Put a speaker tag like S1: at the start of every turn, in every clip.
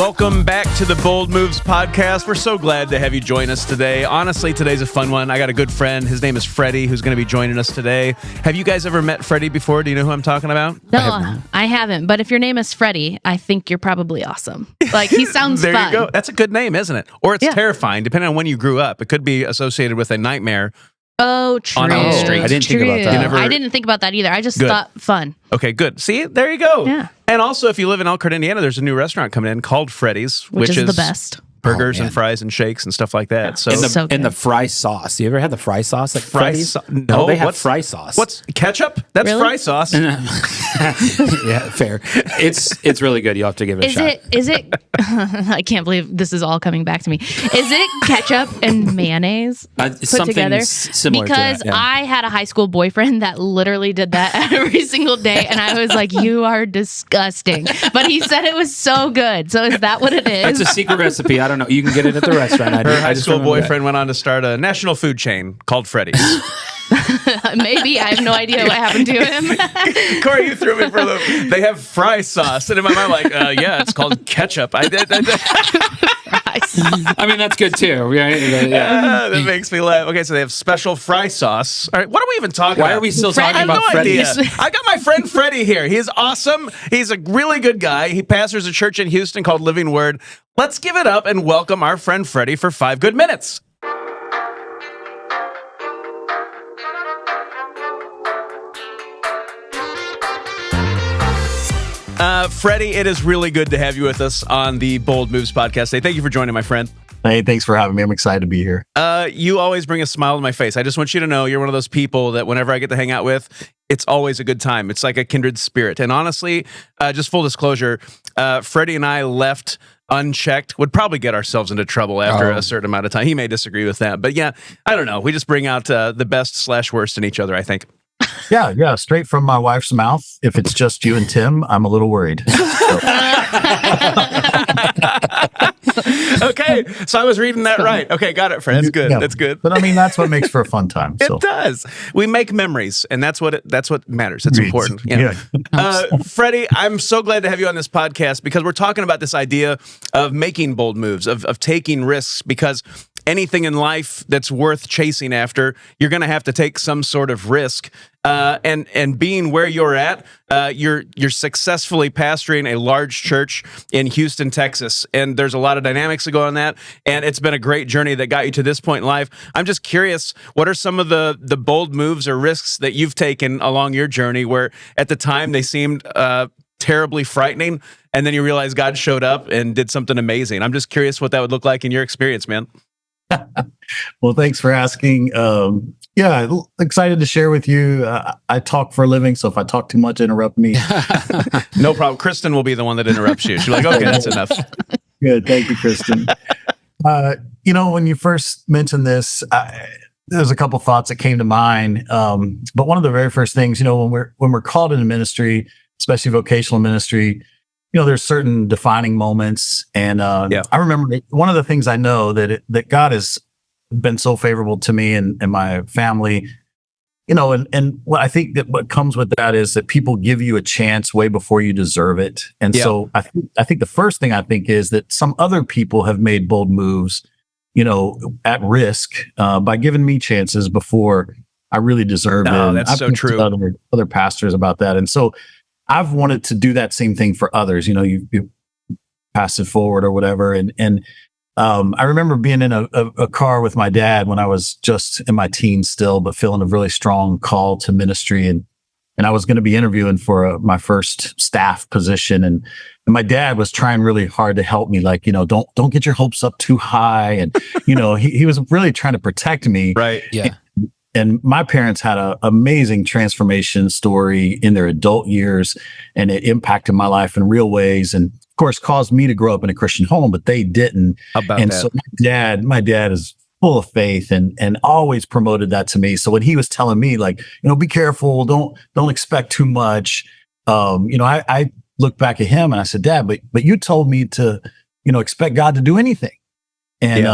S1: Welcome back to the Bold Moves podcast. We're so glad to have you join us today. Honestly, today's a fun one. I got a good friend. His name is Freddy, who's going to be joining us today. Have you guys ever met Freddy before? Do you know who I'm talking about?
S2: No, I haven't. But if your name is Freddy, I think you're probably awesome. Like, he sounds
S1: there
S2: fun.
S1: You go. That's a good name, isn't it? Or it's terrifying, depending on when you grew up. It could be associated with a nightmare.
S2: Oh, true.
S1: On Elm Street.
S3: I didn't think about that.
S2: I didn't think about that either. I just thought fun.
S1: Okay, good. See, there you go.
S2: Yeah.
S1: And also, if you live in Elkhart, Indiana, there's a new restaurant coming in called Freddy's,
S2: which is the best.
S1: Burgers and fries and shakes and stuff like that.
S2: Yeah.
S1: So
S3: and the fry sauce. You ever had the fry sauce at Freddy's?
S1: No,
S3: they have fry sauce.
S1: What's ketchup? That's
S2: Really?
S1: Fry sauce.
S3: Yeah, fair. It's really good. You'll have to give it a shot.
S2: Is it I can't believe this is all coming back to me. Is it ketchup and mayonnaise put together?
S3: Similar
S2: because
S3: to that, yeah.
S2: I had a high school boyfriend that literally did that every single day, and I was like, "You are disgusting." But he said it was so good. So is that what it is?
S3: It's a secret recipe. I don't know. You can get it at the restaurant.
S1: Her high school boyfriend went on to start a national food chain called Freddy's.
S2: Maybe. I have no idea what happened to him.
S1: Corey, you threw me for a loop. They have fry sauce. And in my mind, like, yeah, it's called ketchup. I
S3: mean, that's good too. Yeah.
S1: That makes me laugh. Okay, so they have special fry sauce. All right, what are we even talking about?
S3: Why are we still
S2: Fred-
S3: talking about
S1: no
S3: Freddy's?
S1: idea. I got my friend Freddy here. He's awesome. He's a really good guy. He pastors a church in Houston called Living Word. Let's give it up and welcome our friend Freddy for 5 good minutes. Freddy, it is really good to have you with us on the Bold Moves podcast today. Thank you for joining, my friend.
S4: Hey, thanks for having me. I'm excited to be here.
S1: You always bring a smile to my face. I just want you to know you're one of those people that whenever I get to hang out with, it's always a good time. It's like a kindred spirit. And honestly, just full disclosure, Freddy and I left unchecked, would probably get ourselves into trouble after a certain amount of time. He may disagree with that. But yeah, I don't know. We just bring out the best/worst in each other, I think.
S4: Yeah, straight from my wife's mouth. If it's just you and Tim, I'm a little worried.
S1: Okay, so I was reading that right. Okay, got it, Fred. That's good.
S4: Yeah.
S1: That's good.
S4: But I mean, that's what makes for a fun time. So.
S1: It does. We make memories, and that's what matters. It's important.
S4: Yeah.
S1: Freddy, I'm so glad to have you on this podcast because we're talking about this idea of making bold moves, of taking risks, because anything in life that's worth chasing after, you're going to have to take some sort of risk. And being where you're at, you're successfully pastoring a large church in Houston, Texas, and there's a lot of dynamics that go on that. And it's been a great journey that got you to this point in life. I'm just curious, what are some of the bold moves or risks that you've taken along your journey, where at the time they seemed terribly frightening, and then you realize God showed up and did something amazing? I'm just curious what that would look like in your experience, man.
S4: Well, thanks for asking. Yeah, excited to share with you. I talk for a living, so if I talk too much, interrupt me.
S1: No problem. Kristen will be the one that interrupts you. She's like, okay, that's enough.
S4: Good. Thank you, Kristen. When you first mentioned this, there's a couple thoughts that came to mind. But one of the very first things, when we're called into ministry, especially vocational ministry, there's certain defining moments. And I remember one of the things I know that God has been so favorable to me and my family, and what I think that what comes with that is that people give you a chance way before you deserve it. And so I think the first thing I think is that some other people have made bold moves, at risk by giving me chances before I really deserved it.
S1: Oh, that's so true.
S4: Other pastors about that. And so I've wanted to do that same thing for others. You pass it forward or whatever. And I remember being in a car with my dad when I was just in my teens still, but feeling a really strong call to ministry. And I was going to be interviewing for my first staff position. And my dad was trying really hard to help me, like, don't get your hopes up too high. And, he was really trying to protect me.
S1: Right.
S3: Yeah.
S4: And my parents had an amazing transformation story in their adult years, and it impacted my life in real ways. And of course, caused me to grow up in a Christian home, but they didn't. So my dad is full of faith and always promoted that to me. So when he was telling me, like, be careful, don't expect too much. I looked back at him and I said, Dad, but you told me to, expect God to do anything. And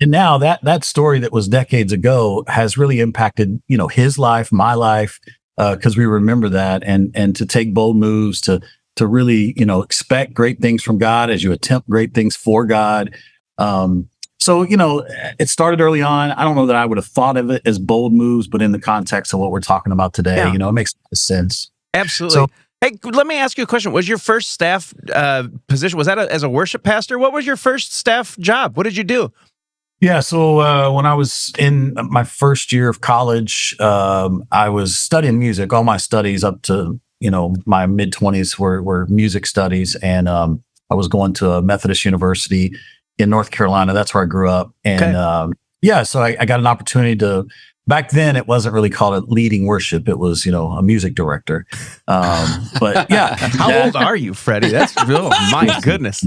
S4: and now that story that was decades ago has really impacted, his life, my life, because we remember that, and to take bold moves to really, expect great things from God as you attempt great things for God. So, it started early on. I don't know that I would have thought of it as bold moves, but in the context of what we're talking about today, it makes sense.
S1: Absolutely.
S4: So,
S1: hey, let me ask you a question. Was your first staff position, was that as a worship pastor? What was your first staff job? What did you do?
S4: yeah. So when I was in my first year of college, I was studying music. All my studies up to, my mid-20s were music studies. And I was going to a Methodist university in North Carolina. That's where I grew up. And so I got an opportunity to, back then it wasn't really called a leading worship. It was, a music director. But yeah.
S1: How old are you, Freddie? That's real. My goodness.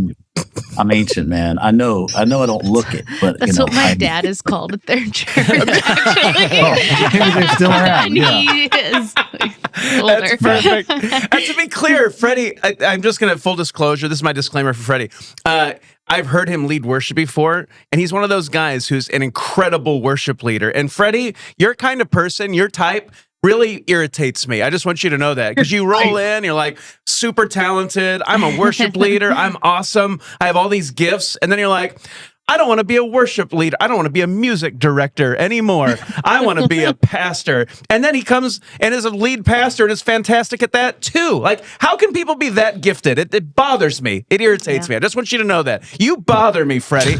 S4: I'm ancient, man. I know I don't look it, but
S2: that's what my dad is called at their church.
S4: Maybe they're still around.
S2: And he is older.
S1: That's perfect. And to be clear, Freddie, I'm just going to full disclosure. This is my disclaimer for Freddie. I've heard him lead worship before, and he's one of those guys who's an incredible worship leader. And Freddie, your kind of person, your type, really irritates me. I just want you to know that, because you roll in, you're like super talented. I'm a worship leader. I'm awesome. I have all these gifts. And then you're like, I don't want to be a worship leader. I don't want to be a music director anymore. I want to be a pastor. And then he comes and is a lead pastor and is fantastic at that too. Like, how can people be that gifted? It bothers me. It irritates me. I just want you to know that. You bother me, Freddie.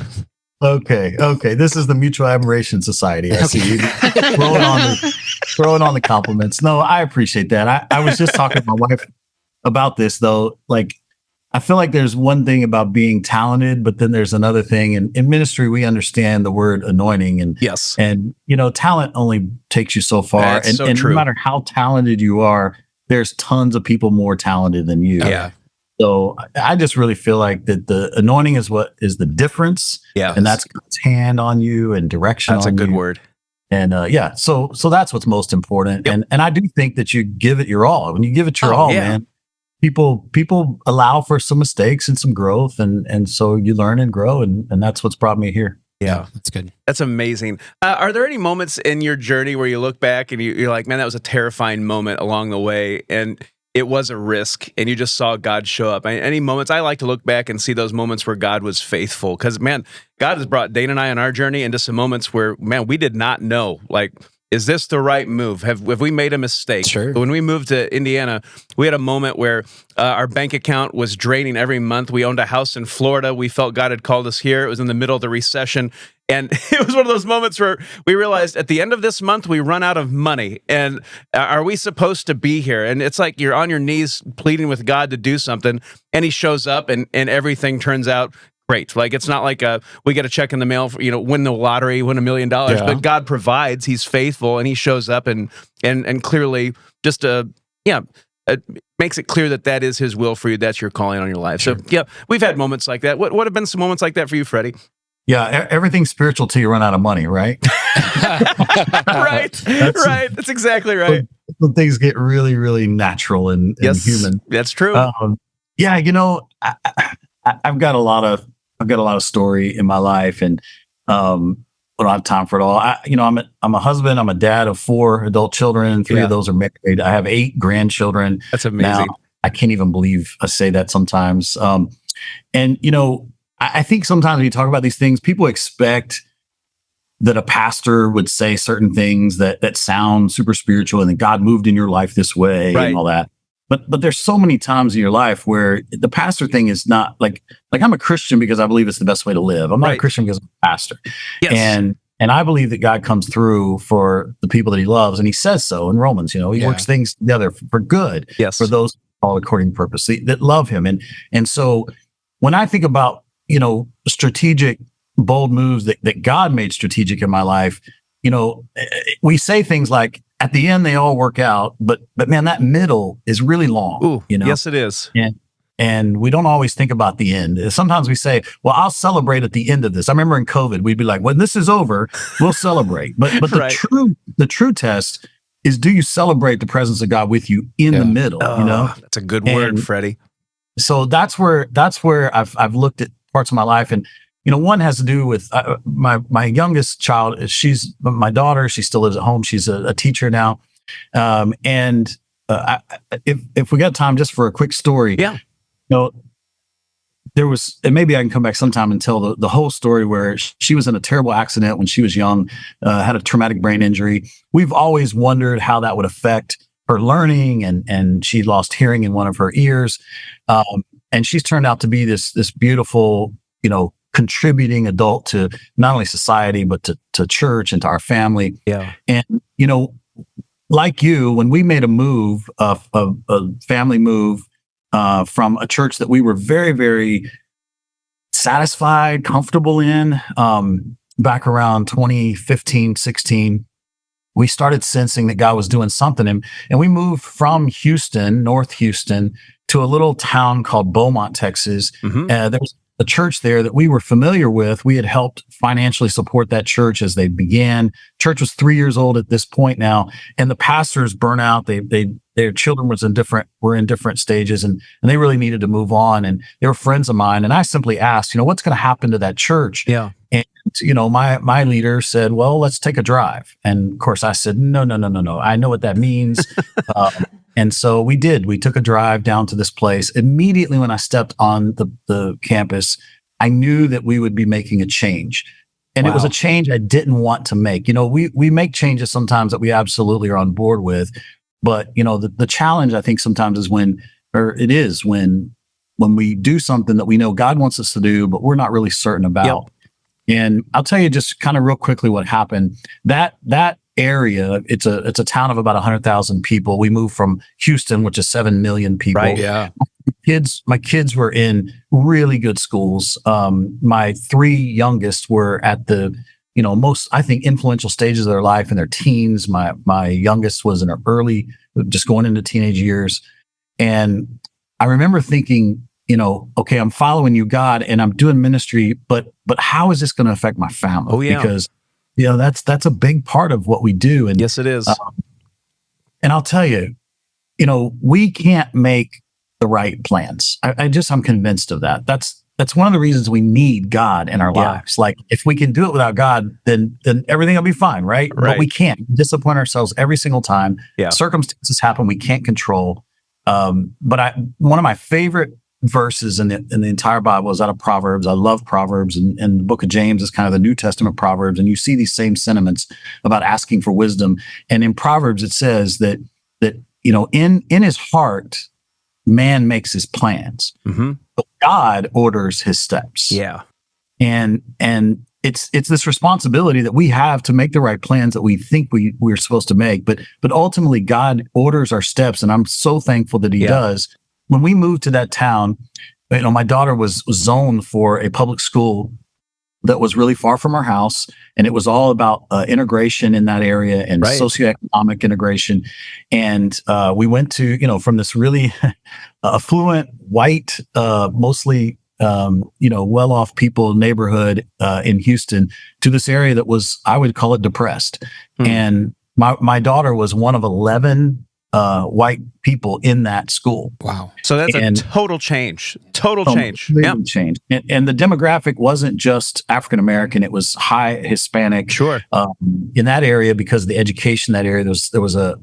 S4: Okay. This is the Mutual Admiration Society. I see you throwing on the compliments. No, I appreciate that. I was just talking to my wife about this, though. Like, I feel like there's one thing about being talented, but then there's another thing. And in ministry, we understand the word anointing, and
S1: yes,
S4: and talent only takes you so far.
S1: That's
S4: and
S1: true.
S4: No matter how talented you are, there's tons of people more talented than you.
S1: Yeah.
S4: So I just really feel like that the anointing is what is the difference.
S1: Yeah.
S4: And that's God's hand on you and direction.
S1: That's
S4: on
S1: a good
S4: you.
S1: word.
S4: And so that's what's most important.
S1: Yep.
S4: And I do think that you give it your all. When you give it your all, man, people allow for some mistakes and some growth, and so you learn and grow, and that's what's brought me here.
S1: Yeah,
S3: that's good.
S1: That's amazing. Are there any moments in your journey where you look back and you're like, man, that was a terrifying moment along the way, and it was a risk, and you just saw God show up? Any moments? I like to look back and see those moments where God was faithful, because, man, God has brought Dana and I on our journey into some moments where, man, we did not know, like, is this the right move? Have we made a mistake?
S3: Sure.
S1: When we moved to Indiana, we had a moment where our bank account was draining every month. We owned a house in Florida. We felt God had called us here. It was in the middle of the recession. And it was one of those moments where we realized at the end of this month, we run out of money. And are we supposed to be here? And it's like you're on your knees pleading with God to do something. And he shows up, and everything turns out great. Like, it's not like we get a check in the mail for, win the lottery, win $1 million, but God provides. He's faithful, and he shows up and clearly just it makes it clear that is his will for you. That's your calling on your life. Sure. So yeah, we've had moments like that. What have been some moments like that for you, Freddie?
S4: Yeah, everything's spiritual till you run out of money, right?
S1: Right. That's exactly right.
S4: When things get really, really natural and human.
S1: That's true.
S4: Yeah, I've got a lot of story in my life, and I don't have time for it all. I'm a husband. I'm a dad of 4 adult children. 3 of those are married. I have 8 grandchildren.
S1: That's amazing.
S4: Now, I can't even believe I say that sometimes. And I think sometimes when you talk about these things, people expect that a pastor would say certain things that sound super spiritual, and that God moved in your life this way, and all that. But there's so many times in your life where the pastor thing is not like I'm a Christian because I believe it's the best way to live. I'm not a Christian because I'm a pastor. Yes. And I believe that God comes through for the people that he loves, and he says so in Romans. He works things together for good, for those called according to purpose, that love him. And so when I think about strategic, bold moves that God made strategic in my life, we say things like, at the end they all work out, but man, that middle is really long.
S1: Ooh, yes, it is.
S4: And we don't always think about the end. Sometimes we say, well, I'll celebrate at the end of this. I remember in COVID, we'd be like, when this is over, we'll celebrate. But the true test is, do you celebrate the presence of God with you in the middle?
S1: That's a good word, Freddie.
S4: So that's where I've looked at parts of my life, and one has to do with my youngest child. She's my daughter. She still lives at home. She's a teacher now, and if we got time just for a quick story,
S1: Yeah.
S4: you know, there was, and maybe I can come back sometime and tell the whole story where she was in a terrible accident when she was young, had a traumatic brain injury. We've always wondered how that would affect her learning, and she lost hearing in one of her ears. And she's turned out to be this beautiful, contributing adult to not only society, but to church and to our family.
S1: Yeah.
S4: And, like you, when we made a move, a family move, from a church that we were very, very satisfied, comfortable in, back around 2015, 16, we started sensing that God was doing something. And we moved from Houston, North Houston, to a little town called Beaumont, Texas.
S1: Mm-hmm.
S4: There was a church there that we were familiar with. We had helped financially support that church as they began. Church was 3 years old at this point now, and the pastors burnt out. Their children were in different stages, and they really needed to move on. And they were friends of mine. And I simply asked, what's going to happen to that church?
S1: Yeah.
S4: And my leader said, well, let's take a drive. And of course I said, no. I know what that means. And so we did. We took a drive down to this place. Immediately when I stepped on the campus, I knew that we would be making a change. And It was a change I didn't want to make. We make changes sometimes that we absolutely are on board with. But, the challenge I think sometimes is when we do something that we know God wants us to do, but we're not really certain about. Yep. And I'll tell you just kind of real quickly what happened. That area, it's a town of about 100,000 people. We moved from Houston, which is 7 million people.
S1: Right. Yeah.
S4: My kids were in really good schools. My 3 youngest were at the most, I think, influential stages of their life in their teens. My youngest was in her early, just going into teenage years. And I remember thinking, okay, I'm following you, God, and I'm doing ministry, but how is this going to affect my family?
S1: Oh, yeah.
S4: Because that's a big part of what we do. And
S1: yes, it is.
S4: And I'll tell you, we can't make the right plans. I'm convinced of that. That's one of the reasons we need God in our lives. Like, if we can do it without God, then everything will be fine, right? But we can't. We disappoint ourselves every single time.
S1: Yeah.
S4: Circumstances happen we can't control. But one of my favorite verses in the entire Bible is out of Proverbs. I love Proverbs, and the book of James is kind of the New Testament Proverbs, and you see these same sentiments about asking for wisdom. And in Proverbs, it says that in his heart, man makes his plans, but God orders his steps.
S1: Yeah.
S4: And it's this responsibility that we have to make the right plans that we think we're supposed to make, but ultimately God orders our steps, and I'm so thankful that he does. When we moved to that town, my daughter was zoned for a public school that was really far from our house, and it was all about integration in that area and socioeconomic integration. And we went to, from this really affluent, white, mostly well-off people neighborhood in Houston to this area that was, I would call it, depressed. And my daughter was one of 11 white people in that school.
S3: Wow.
S1: So that's a total change. Total change.
S4: Yeah. Change. And the demographic wasn't just African American, it was high Hispanic.
S1: Sure.
S4: In that area, because of the education in that area, there was a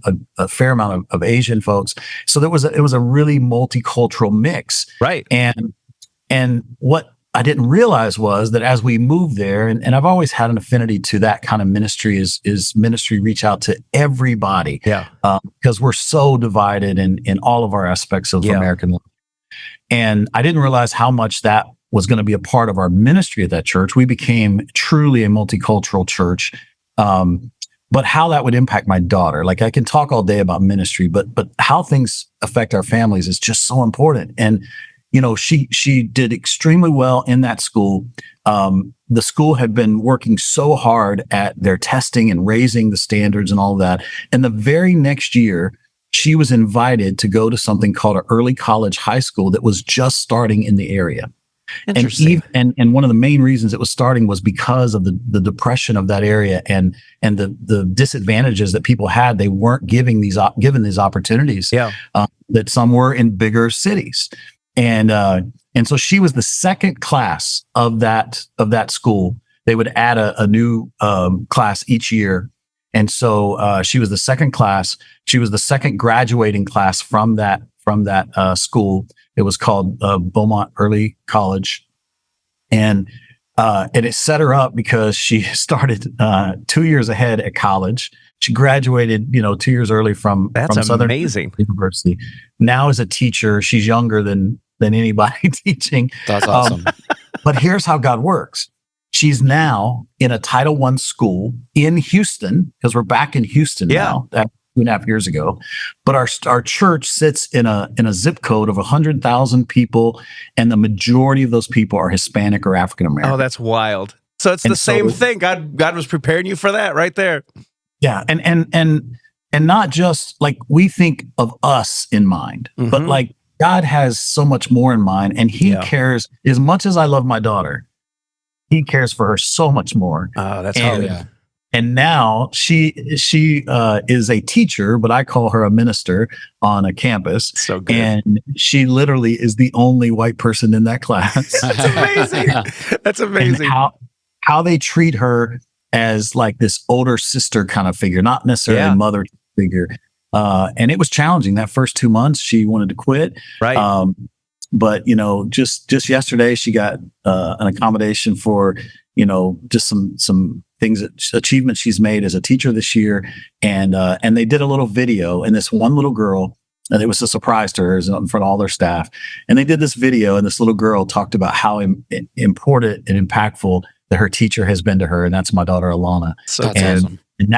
S4: fair amount of Asian folks. So it was a really multicultural mix.
S1: Right.
S4: And what I didn't realize was that as we moved there, and I've always had an affinity to that kind of ministry, is ministry reach out to everybody.
S1: Yeah.
S4: Because we're so divided in all of our aspects of American life. And I didn't realize how much that was going to be a part of our ministry at that church. We became truly a multicultural church. But how that would impact my daughter, like, I can talk all day about ministry, but how things affect our families is just so important. And she did extremely well in that school. The school had been working so hard at their testing and raising the standards and all of that. And the very next year, she was invited to go to something called an early college high school that was just starting in the area.
S1: Interesting.
S4: And one of the main reasons it was starting was because of the depression of that area and the disadvantages that people had. They weren't given these opportunities that some were in bigger cities. And so she was the second class of that school. They would add a new class each year. And so she was the second class. She was the second graduating class from that school. It was called Beaumont Early College, and it set her up because she started 2 years ahead at college. She graduated, 2 years early from Southern
S1: amazing.
S4: University. Now as a teacher, she's younger than anybody teaching.
S3: That's awesome.
S4: But here's how God works. She's now in a Title I school in Houston, because we're back in Houston now. That 2.5 years ago. But our church sits in a zip code of 100,000 people, and the majority of those people are Hispanic or African American.
S1: Oh, that's wild. So it's the same thing. God was preparing you for that right there.
S4: Yeah, and not just like we think of us in mind, but like God has so much more in mind, and He cares as much as I love my daughter. He cares for her so much more.
S1: Oh, that's
S4: and,
S1: good.
S4: And now she is a teacher, but I call her a minister on a campus.
S1: So good.
S4: And she literally is the only white person in that class.
S1: That's amazing. That's amazing.
S4: And how they treat her as like this older sister kind of figure, not necessarily a mother figure. And it was challenging that first 2 months. She wanted to quit.
S1: Right.
S4: But just yesterday she got an accommodation for, just some things, achievements she's made as a teacher this year. And they did a little video, and this one little girl, and it was a surprise to her in front of all their staff. And they did this video, and this little girl talked about how important and impactful that her teacher has been to her. And that's my daughter, Alana.
S1: So that's awesome.
S4: And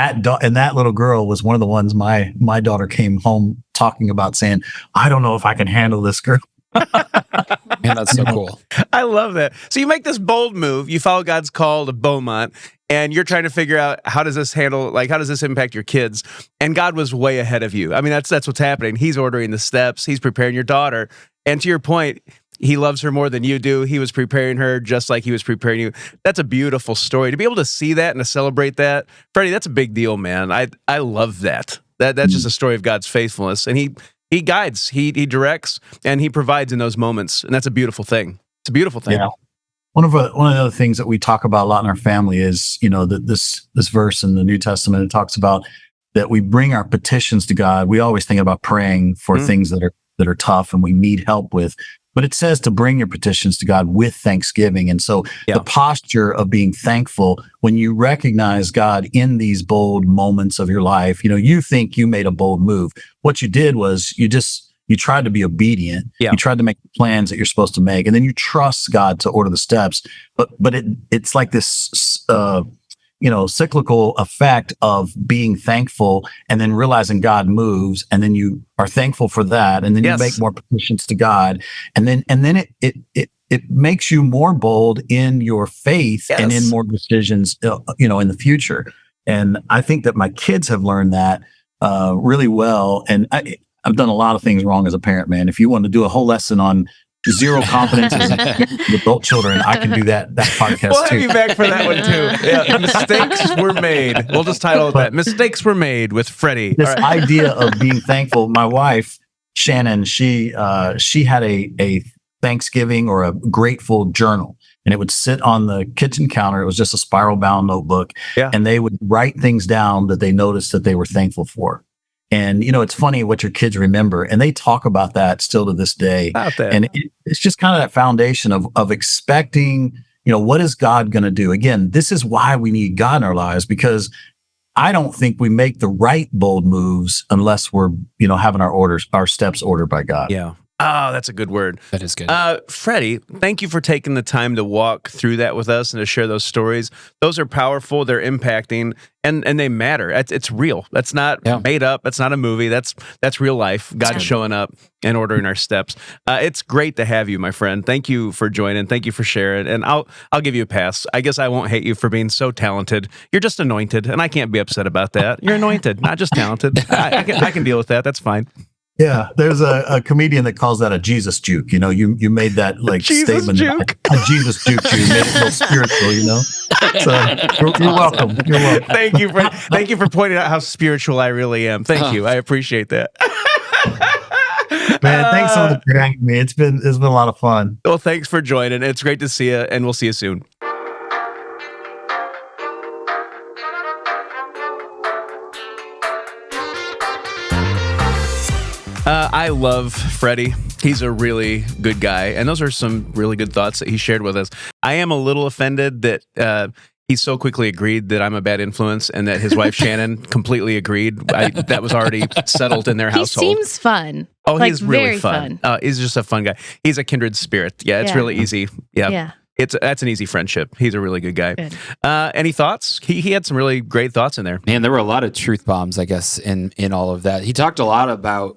S4: that little girl was one of the ones my daughter came home talking about, saying, I don't know if I can handle this girl.
S3: Man, that's so cool.
S1: I love that. So you make this bold move. You follow God's call to Beaumont, and you're trying to figure out how does this impact your kids? And God was way ahead of you. I mean, that's what's happening. He's ordering the steps. He's preparing your daughter. And to your point, He loves her more than you do. He was preparing her just like He was preparing you. That's a beautiful story. To be able to see that and to celebrate that, Freddie, that's a big deal, man. I love that. That's just a story of God's faithfulness. And He guides, he directs, and He provides in those moments, and that's a beautiful thing. It's a beautiful thing.
S4: Yeah. One of the other things that we talk about a lot in our family is, this verse in the New Testament. It talks about that we bring our petitions to God. We always think about praying for things that are tough and we need help with. But it says to bring your petitions to God with thanksgiving. And so the posture of being thankful, when you recognize God in these bold moments of your life, you think you made a bold move. What you did was you tried to be obedient.
S1: Yeah.
S4: You tried to make the plans that you're supposed to make, and then you trust God to order the steps. But it's like this cyclical effect of being thankful and then realizing God moves, and then you are thankful for that, and then you make more petitions to God, and then it makes you more bold in your faith and in more decisions, in the future. And I think that my kids have learned that really well. And I've done a lot of things wrong as a parent, man. If you want to do a whole lesson on zero confidence in adult children, I can do that podcast
S1: we'll
S4: too.
S1: Have you back for that one too. Yeah, mistakes were made. We'll just title it that. Mistakes were made with Freddie.
S4: This idea of being thankful. My wife, Shannon, she had a Thanksgiving or a grateful journal, and it would sit on the kitchen counter. It was just a spiral bound notebook. Yeah. And they would write things down that they noticed that they were thankful for. And, it's funny what your kids remember, and they talk about that still to this day. And it's just kind of that foundation of expecting, what is God going to do? Again, this is why we need God in our lives, because I don't think we make the right bold moves unless we're, having our steps ordered by God.
S1: Yeah. Oh, that's a good word.
S3: That is good.
S1: Freddie, thank you for taking the time to walk through that with us and to share those stories. Those are powerful. They're impacting, and they matter. It's real. That's not made up. That's not a movie. That's real life. God showing up and ordering our steps. It's great to have you, my friend. Thank you for joining. Thank you for sharing. And I'll give you a pass. I guess I won't hate you for being so talented. You're just anointed, and I can't be upset about that. You're anointed, not just talented. I can deal with that. That's fine.
S4: Yeah, there's a comedian that calls that a Jesus juke. You made that
S1: Jesus
S4: statement.
S1: Juke.
S4: A Jesus juke. You made it feel spiritual. So you're welcome. You're welcome.
S1: Thank you for pointing out how spiritual I really am. Thank you. I appreciate that.
S4: Man, thanks so much for having me. It's been a lot of fun.
S1: Well, thanks for joining. It's great to see you, and we'll see you soon. I love Freddy. He's a really good guy. And those are some really good thoughts that he shared with us. I am a little offended that he so quickly agreed that I'm a bad influence and that his wife Shannon completely agreed. That was already settled in their household.
S2: He seems fun.
S1: Oh,
S2: like,
S1: he's really
S2: very
S1: fun. He's just a fun guy. He's a kindred spirit. Yeah, it's really easy. Yeah. That's an easy friendship. He's a really good guy.
S2: Good.
S1: Any thoughts? He had some really great thoughts in there.
S3: Man, there were a lot of truth bombs, I guess, in all of that. He talked a lot about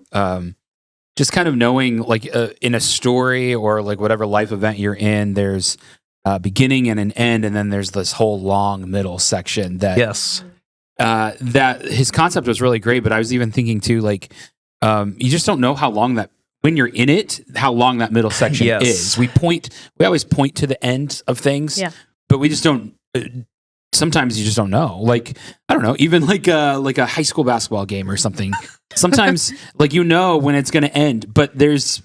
S3: just kind of knowing, like, in a story or like whatever life event you're in, there's a beginning and an end, and then there's this whole long middle section that that his concept was really great. But I was even thinking too, like, you just don't know how long that, when you're in it, how long that middle section is. We always point to the end of things, but we just don't. Sometimes you just don't know. Like, I don't know, even like a high school basketball game or something. Sometimes, like, when it's going to end, but there's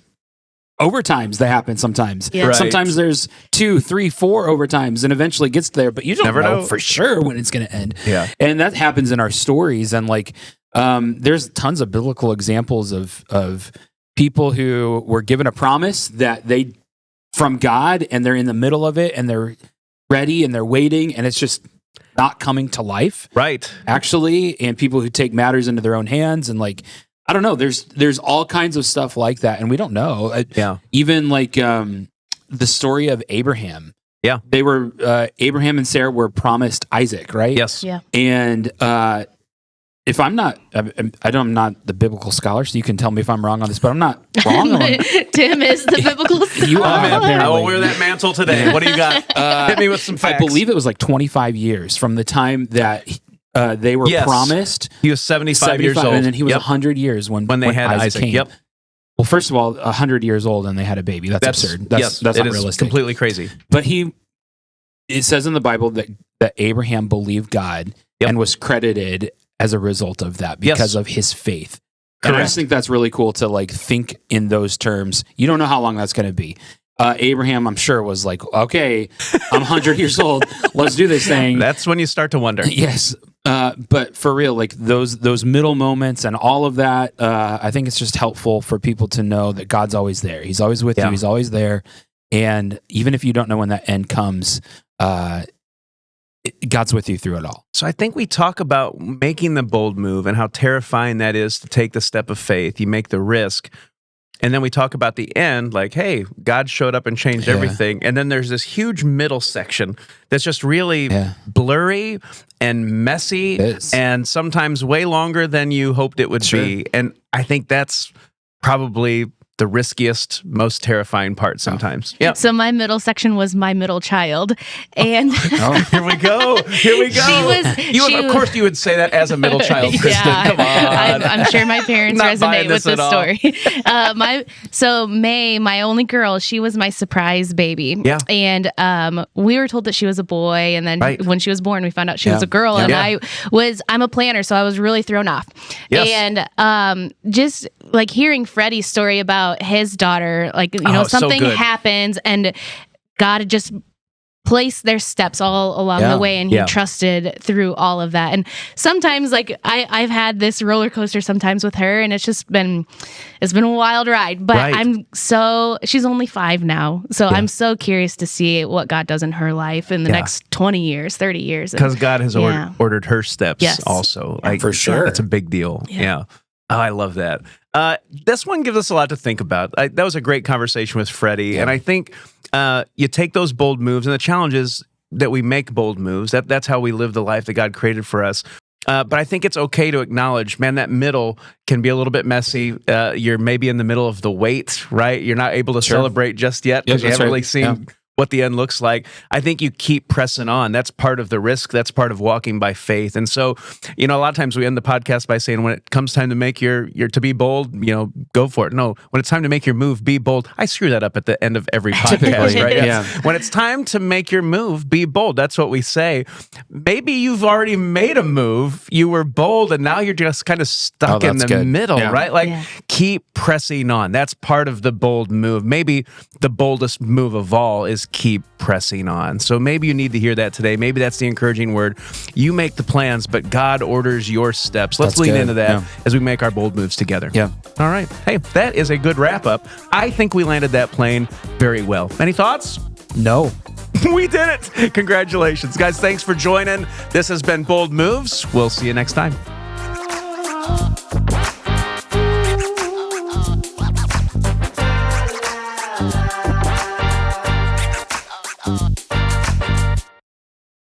S3: overtimes that happen sometimes.
S2: Yeah. Right.
S3: Sometimes there's 2, 3, 4 overtimes, and eventually it gets there, but you don't
S1: Never know
S3: for sure when it's going to end.
S1: Yeah,
S3: and that happens in our stories, and like, there's tons of biblical examples of people who were given a promise that they from God, and they're in the middle of it, and they're ready, and they're waiting, and it's just not coming to life.
S1: Right.
S3: Actually, and people who take matters into their own hands, and like, I don't know, there's all kinds of stuff like that, and we don't know. Even like the story of Abraham.
S1: Yeah.
S3: They were Abraham and Sarah were promised Isaac, right?
S1: Yes.
S2: Yeah.
S3: And if I'm not the biblical scholar, so you can tell me if I'm wrong on this, but I'm not wrong on
S2: Tim is the biblical scholar.
S3: You are, apparently.
S1: I will wear that mantle today. What do you got? Hit me with some facts.
S3: I believe it was like 25 years from the time that they were promised.
S1: He was 75 years old.
S3: And then he was 100 years when
S1: they had Isaac
S3: came.
S1: Yep.
S3: Well, first of all, 100 years old and they had a baby. That's absurd. That's not realistic.
S1: Completely crazy.
S3: But it says in the Bible that Abraham believed God and was credited as a result of that because of his faith. And I just think that's really cool to like think in those terms. You don't know how long that's going to be. Abraham, I'm sure, was like, okay, I'm 100 years old. Let's do this thing.
S1: That's when you start to wonder.
S3: Yes. But for real, like those middle moments and all of that, I think it's just helpful for people to know that God's always there. He's always with you. He's always there. And even if you don't know when that end comes, God's with you through it all.
S1: So I think we talk about making the bold move and how terrifying that is to take the step of faith. You make the risk. And then we talk about the end, like, hey, God showed up and changed everything. And then there's this huge middle section that's just really blurry and messy and sometimes way longer than you hoped it would be. And I think that's probably the riskiest, most terrifying part sometimes. Yeah.
S2: So my middle section was my middle child, and
S1: here we go. Here we go. Of course, you would say that as a middle child, Kristen. Come on.
S2: I'm sure my parents
S1: Not
S2: resonate with this
S1: all.
S2: story. May, my only girl, she was my surprise baby.
S1: Yeah.
S2: And we were told that she was a boy, and then when she was born, we found out she was a girl. And I'm a planner, so I was really thrown off.
S1: Yes.
S2: And just like hearing Freddie's story about his daughter, like, something happens and God just placed their steps all along the way, and he trusted through all of that. And sometimes, like, I've had this roller coaster sometimes with her, and it's been a wild ride, but she's only 5 now, so I'm so curious to see what God does in her life in the next 20 years, 30 years.
S1: Because God has ordered her steps also. Like,
S3: for sure.
S1: That's a big deal. Yeah. Oh, I love that. This one gives us a lot to think about. That was a great conversation with Freddie. And I think you take those bold moves, and the challenge is that we make bold moves. That's how we live the life that God created for us. But I think it's okay to acknowledge, man, that middle can be a little bit messy. You're maybe in the middle of the wait, right? You're not able to celebrate just yet because you haven't really seen what the end looks like. I think you keep pressing on. That's part of the risk. That's part of walking by faith. And so, a lot of times we end the podcast by saying, when it comes time to make your to be bold, go for it. No, when it's time to make your move, be bold. I screw that up at the end of every podcast, right?
S3: Yeah.
S1: When it's time to make your move, be bold. That's what we say. Maybe you've already made a move. You were bold, and now you're just kind of stuck in the middle, right? Like, keep pressing on. That's part of the bold move. Maybe the boldest move of all is just keep pressing on. So maybe you need to hear that today. Maybe that's the encouraging word. You make the plans, but God orders your steps. Let's lean into that as we make our bold moves together.
S3: Yeah.
S1: All right. Hey, that is a good wrap up. I think we landed that plane very well. Any thoughts?
S3: No.
S1: We did it. Congratulations, guys. Thanks for joining. This has been Bold Moves. We'll see you next time.